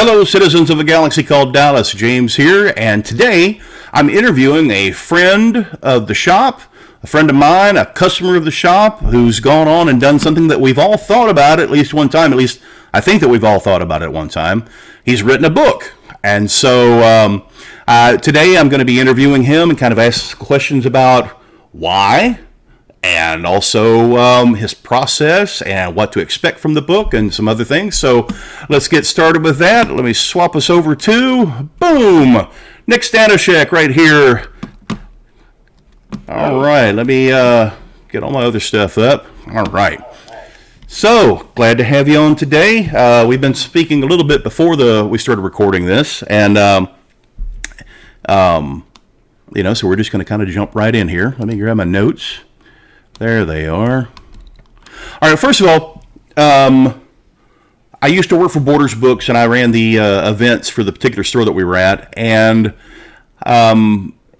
Hello, citizens of a galaxy called Dallas. James here, and today I'm interviewing a friend of the shop, a friend of mine, a customer of the shop, who's gone on and done something that we've all thought about at least one time. At least I think that we've all thought about it at one time. He's written a book, and so today I'm going to be interviewing him and kind of ask questions about why, and also his process and what to expect from the book and some other things. So let's get started with that. Let me swap us over to, boom, Nik Stanosheck right here. All right, let me get all my other stuff up. All right. So, glad to have you on today. We've been speaking a little bit before we started recording this, and so we're just going to kind of jump right in here. Let me grab my notes. There they are. All right, first of all, I used to work for Borders Books, and I ran the events for the particular store that we were at. And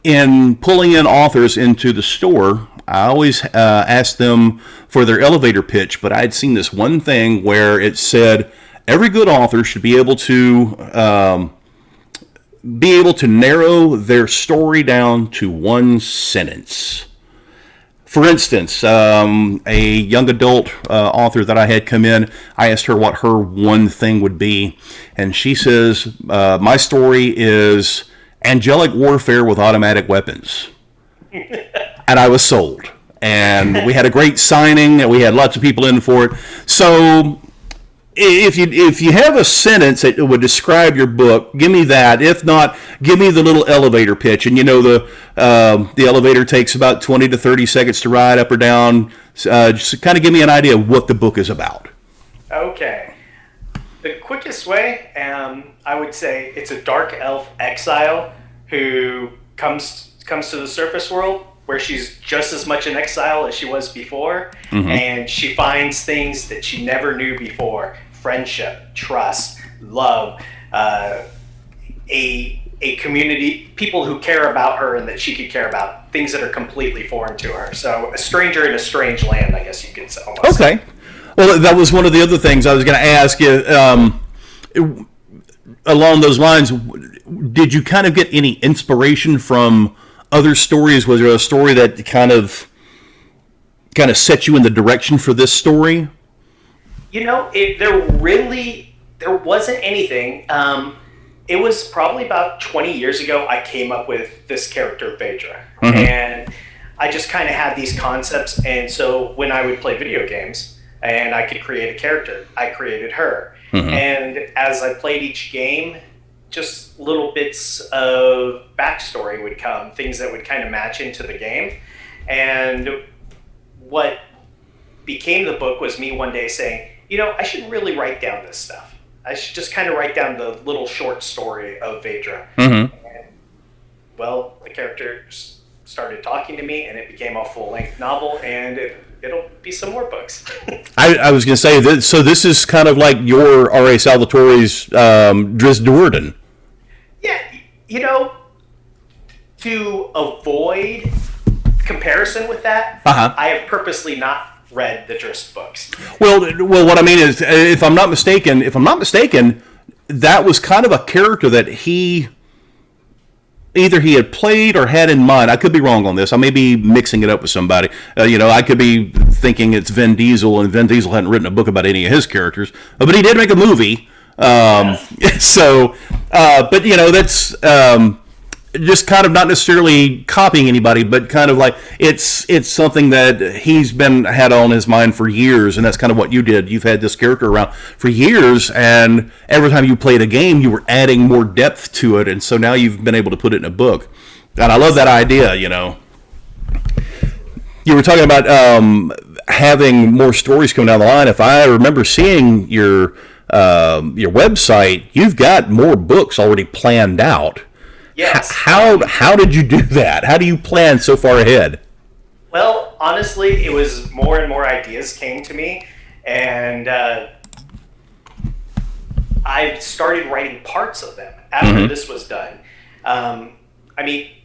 in pulling in authors into the store, I always asked them for their elevator pitch, but I'd seen this one thing where it said every good author should be able to narrow their story down to one sentence. For instance, a young adult author that I had come in, I asked her what her one thing would be, and she says, my story is angelic warfare with automatic weapons. And I was sold. And we had a great signing, and we had lots of people in for it. So if you have a sentence that would describe your book, give me that. If not, give me the little elevator pitch. And the elevator takes about 20 to 30 seconds to ride up or down. Just kind of give me an idea of what the book is about. Okay. The quickest way, I would say it's a dark elf exile who comes to the surface world where she's just as much in exile as she was before, and she finds things that she never knew before: friendship, trust, love, a community, people who care about her and that she could care about, things that are completely foreign to her. So a stranger in a strange land, I guess you could say. Almost. Okay. Well, that was one of the other things I was going to ask you. Along those lines, did you kind of get any inspiration from other stories? Was there a story that kind of set you in the direction for this story? There wasn't anything. It was probably about 20 years ago I came up with this character, Vhaidra. And I just kind of had these concepts, and so when I would play video games and I could create a character, I created her. And as I played each game, just little bits of backstory would come, things that would kind of match into the game. And what became the book was me one day saying, I should really write down this stuff. I should just kind of write down the little short story of Vhaidra. And, well, the characters started talking to me, and it became a full-length novel, and it'll be some more books. I was going to say, so this is kind of like your R.A. Salvatore's Drizzt Do'Urden. Yeah, to avoid comparison with that, I have purposely not read the Drizzt books. Well, what I mean is, if I'm not mistaken, that was kind of a character that either he had played or had in mind. I could be wrong on this. I may be mixing it up with somebody. I could be thinking it's Vin Diesel, and Vin Diesel hadn't written a book about any of his characters, but he did make a movie. So, but that's just kind of not necessarily copying anybody, but kind of like it's something that he's had on his mind for years, and that's kind of what you did. You've had this character around for years, and every time you played a game, you were adding more depth to it, and so now you've been able to put it in a book. And I love that idea. You were talking about having more stories coming down the line. If I remember seeing your website, you've got more books already planned out. Yes. How did you do that? How do you plan so far ahead? Well, honestly, it was more and more ideas came to me, and I started writing parts of them after this was done.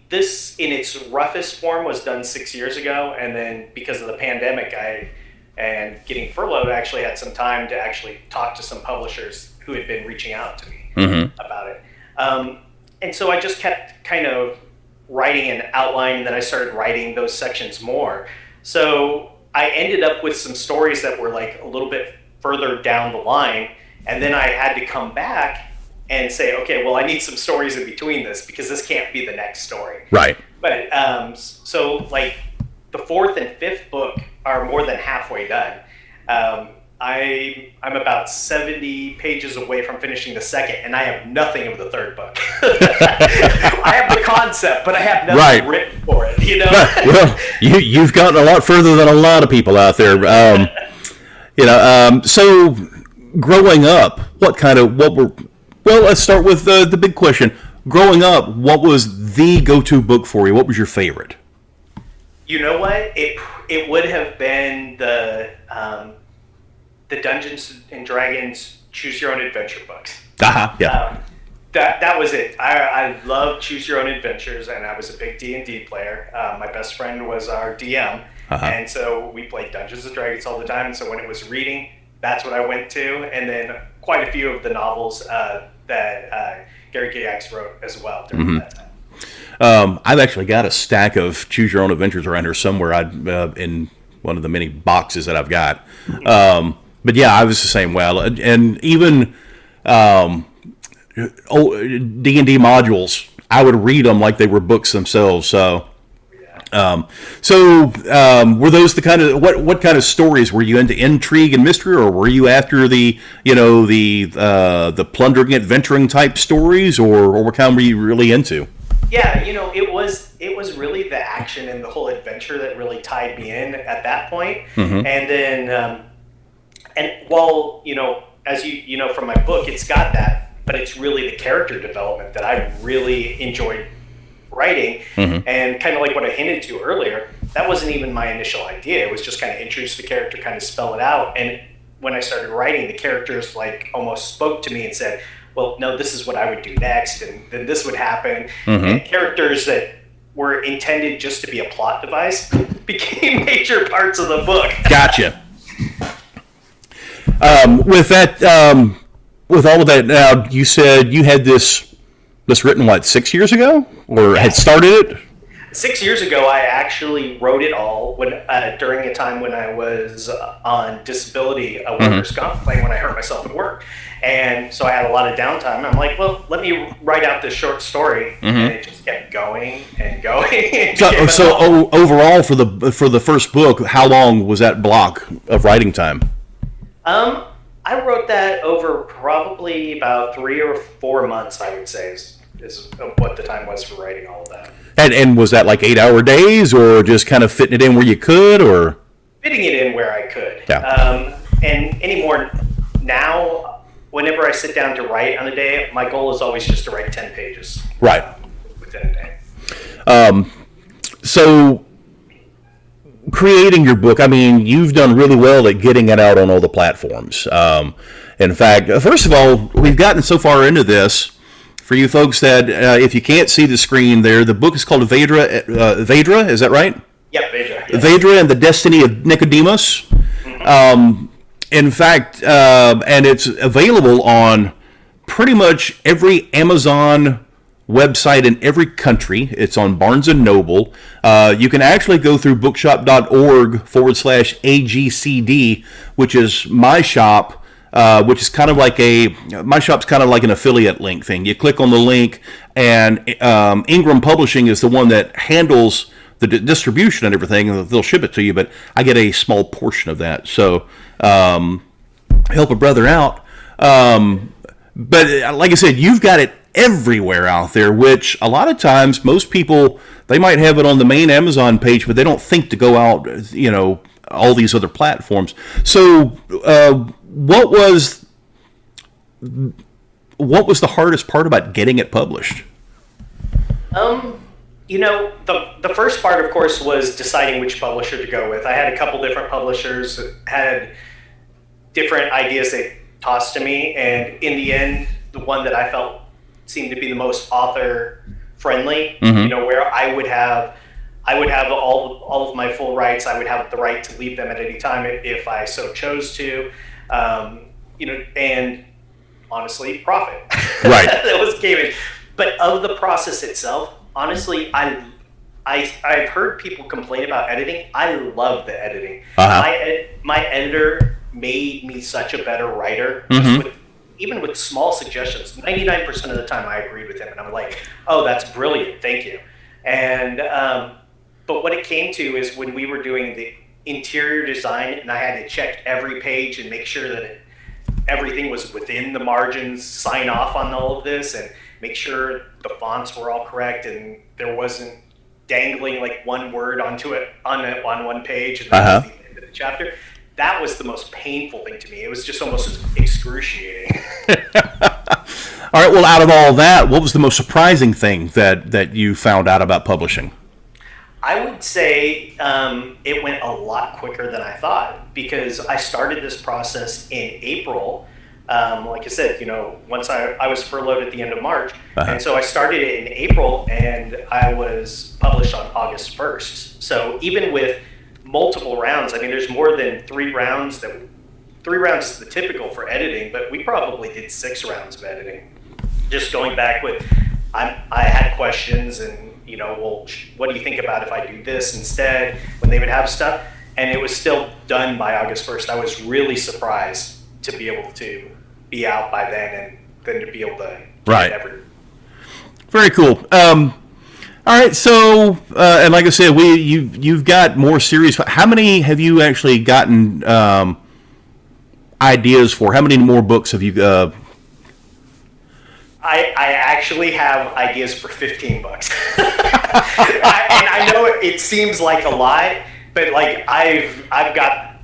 This in its roughest form was done 6 years ago, and then because of the pandemic, and getting furloughed, I actually had some time to actually talk to some publishers who had been reaching out to me. about it. And so I just kept kind of writing an outline, and then I started writing those sections more. So I ended up with some stories that were like a little bit further down the line, and then I had to come back and say, okay, well, I need some stories in between this because this can't be the next story. Right. But so like the fourth and fifth book are more than halfway done. I'm about 70 pages away from finishing the second, and I have nothing of the third book. I have the concept, but I have nothing written for it. You know. Well, you've gotten a lot further than a lot of people out there. So growing up, well, let's start with the big question. Growing up, what was the go-to book for you? What was your favorite? You know what? It would have been the Dungeons and Dragons Choose Your Own Adventure books. Yeah. That was it. I loved Choose Your Own Adventures, and I was a big D&D player. My best friend was our DM, and so we played Dungeons and Dragons all the time. And so when it was reading, that's what I went to, and then quite a few of the novels that Gary Gygax wrote as well during that time. I've actually got a stack of Choose Your Own Adventures around here somewhere. In one of the many boxes that I've got. But yeah, I was the same way. And even D&D modules, I would read them like they were books themselves. So, were those the kind of what kind of stories were you into? Intrigue and mystery, or were you after the plundering, adventuring type stories, or what kind were you really into? Yeah, it was really the action and the whole adventure that really tied me in at that point. And then, and while, as you know from my book, it's got that, but it's really the character development that I really enjoyed writing. And kind of like what I hinted to earlier, that wasn't even my initial idea. It was just kind of introduce the character, kind of spell it out. And when I started writing, the characters like almost spoke to me and said, well, no, this is what I would do next, and then this would happen. And characters that were intended just to be a plot device became major parts of the book. Gotcha. With that, with all of that, now you said you had this written 6 years ago, or had started it? 6 years ago, I actually wrote it all during a time when I was on disability, a workers' comp claim when I hurt myself at work. And so I had a lot of downtime. I'm like, well, let me write out this short story. And it just kept going and going. So overall, for the first book, how long was that block of writing time? I wrote that over probably about 3 or 4 months, I would say, is what the time was for writing all of that. And was that like 8-hour days, or just kind of fitting it in where you could, or? Fitting it in where I could. Yeah. And anymore now, whenever I sit down to write on a day, my goal is always just to write 10 pages. Right. Within a day. So creating your book, I mean, you've done really well at getting it out on all the platforms. In fact, first of all, we've gotten so far into this. For you folks that, if you can't see the screen there, the book is called Vhaidra. Vhaidra, is that right? Yep, Vhaidra. Yes. Vhaidra and the Destiny of Nikodemos. In fact, and it's available on pretty much every Amazon website in every country. It's on Barnes & Noble. You can actually go through bookshop.org/AGCD, which is my shop. Which is kind of like my shop's kind of like an affiliate link thing. You click on the link, and Ingram Publishing is the one that handles the distribution and everything, and they'll ship it to you, but I get a small portion of that. So help a brother out. But like I said, you've got it everywhere out there, which a lot of times most people, they might have it on the main Amazon page, but they don't think to go out, all these other platforms. So what was the hardest part about getting it published? The first part, of course, was deciding which publisher to go with. I had a couple different publishers that had different ideas they tossed to me, and in the end, the one that I felt seemed to be the most author friendly, where I would have all of my full rights. I would have the right to leave them at any time if I so chose to. And honestly, profit. Right. That was gaming. But of the process itself, honestly, I've heard people complain about editing. I love the editing. My editor made me such a better writer. Even with small suggestions, 99% of the time I agreed with him, and I'm like, "Oh, that's brilliant, thank you." And but what it came to is when we were doing the interior design, and I had to check every page and make sure that everything was within the margins, sign off on all of this, and make sure the fonts were all correct, and there wasn't dangling like one word onto it on one page, and that was the end of the chapter. That was the most painful thing to me. It was just almost excruciating. All right. Well, out of all that, what was the most surprising thing that you found out about publishing? I would say it went a lot quicker than I thought, because I started this process in April. Like I said, once I was furloughed at the end of March, and so I started it in April, and I was published on August 1st. So even with multiple rounds, I mean, there's more than 3 rounds. 3 rounds is the typical for editing, but we probably did 6 rounds of editing. Just going back with, I had questions, and well, what do you think about if I do this instead? When they would have stuff, and it was still done by August 1st. I was really surprised to be able to be out by then, and then to be able to right. Everything. Very cool. All right, so and like I said, you've got more series. How many have you actually gotten ideas for? How many more books have you? I actually have ideas for 15 books, and I know it seems like a lot, but like I've got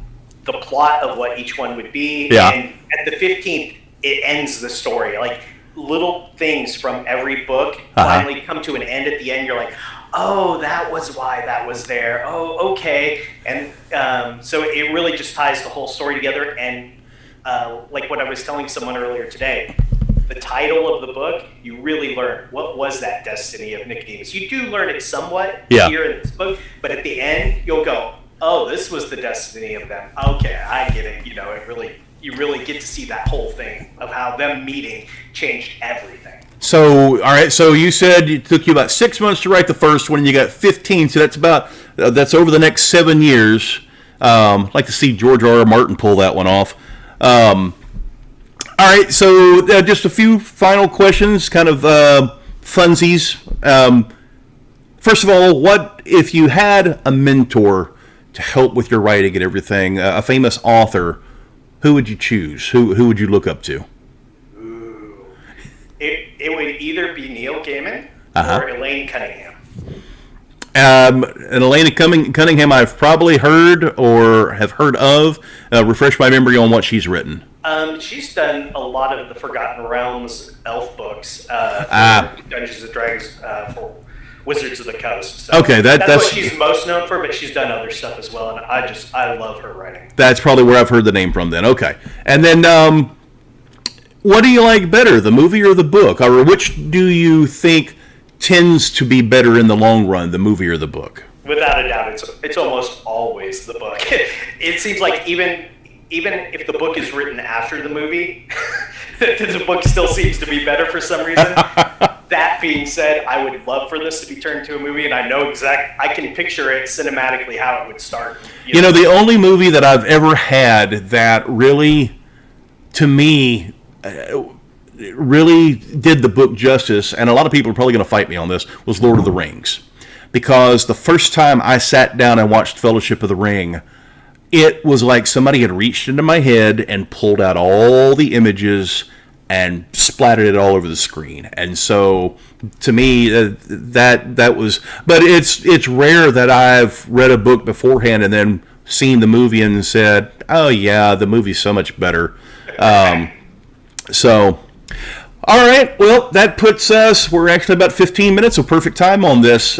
the plot of what each one would be, and at the 15th, it ends the story. Like little things from every book finally come to an end at the end. You're like, oh, that was why that was there. Oh, okay. And so it really just ties the whole story together. And like what I was telling someone earlier today, the title of the book, you really learn what was that destiny of Nikodemos. You do learn it somewhat here in this book, but at the end, you'll go, oh, this was the destiny of them. Okay, I get it. You really get to see that whole thing of how them meeting changed everything. So, all right. So you said it took you about 6 months to write the first one. You got 15. So that's over the next 7 years. I'd like to see George R. R. Martin pull that one off. All right. So just a few final questions, kind of funsies. First of all, what if you had a mentor to help with your writing and everything, a famous author? Who would you choose? Who would you look up to? Ooh. It would either be Neil Gaiman or Elaine Cunningham. And Elaine Cunningham I've probably heard or have heard of. Refresh my memory on what she's written. She's done a lot of the Forgotten Realms elf books, for Dungeons & Dragons, for Wizards of the Coast. So okay, that's what she's most known for, but she's done other stuff as well, and I love her writing. That's probably where I've heard the name from then. Okay. And then what do you like better, the movie or the book? Or which do you think tends to be better in the long run, the movie or the book? Without a doubt, it's almost always the book. It seems like even if the book is written after the movie, the book still seems to be better for some reason. That being said, I would love for this to be turned into a movie, and I can picture it cinematically how it would start. You know, the only movie that I've ever had that really, to me, really did the book justice, and a lot of people are probably going to fight me on this, was Lord of the Rings. Because the first time I sat down and watched Fellowship of the Ring, it was like somebody had reached into my head and pulled out all the images and splattered it all over the screen. And so, to me, that was... But it's rare that I've read a book beforehand and then seen the movie and said, oh yeah, the movie's so much better. So, all right, well, that puts us... We're actually about 15 minutes of perfect time on this.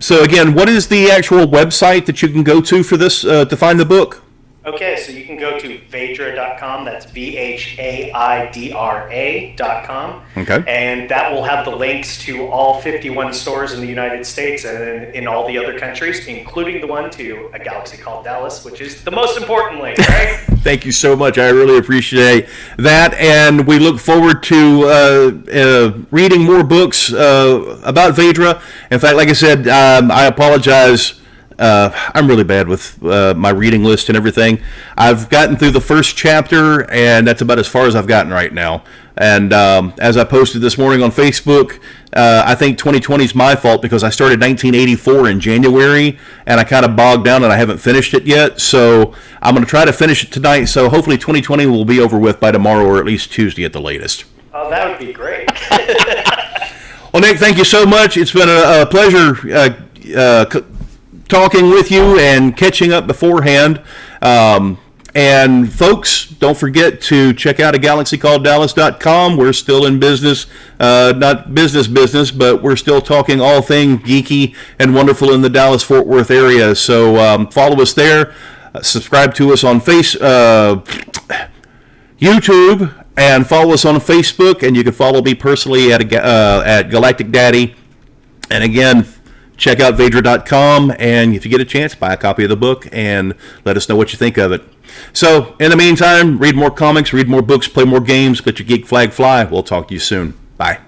So again, what is the actual website that you can go to for this, to find the book? Okay, so you can go to Vhaidra.com. That's Vhaidra.com. Okay. And that will have the links to all 51 stores in the United States and in all the other countries, including the one to a galaxy called Dallas, which is the most important link, right? Thank you so much. I really appreciate that. And we look forward to reading more books about Vhaidra. In fact, like I said, I apologize. I'm really bad with my reading list and everything. I've gotten through the first chapter, and that's about as far as I've gotten right now. And as I posted this morning on Facebook, I think 2020 is my fault because I started 1984 in January, and I kind of bogged down and I haven't finished it yet. So I'm going to try to finish it tonight. So hopefully 2020 will be over with by tomorrow or at least Tuesday at the latest. Oh, that would be great. Well, Nick, thank you so much. It's been a pleasure talking with you and catching up beforehand. And folks, don't forget to check out agalaxycalleddallas.com. We're still in business, not business, but we're still talking all thing geeky and wonderful in the Dallas-Fort Worth area. So follow us there. Subscribe to us on YouTube, and follow us on Facebook. And you can follow me personally at Galactic Daddy. And again, check out Vhaidra.com, and if you get a chance, buy a copy of the book and let us know what you think of it. So, in the meantime, read more comics, read more books, play more games, let your geek flag fly. We'll talk to you soon. Bye.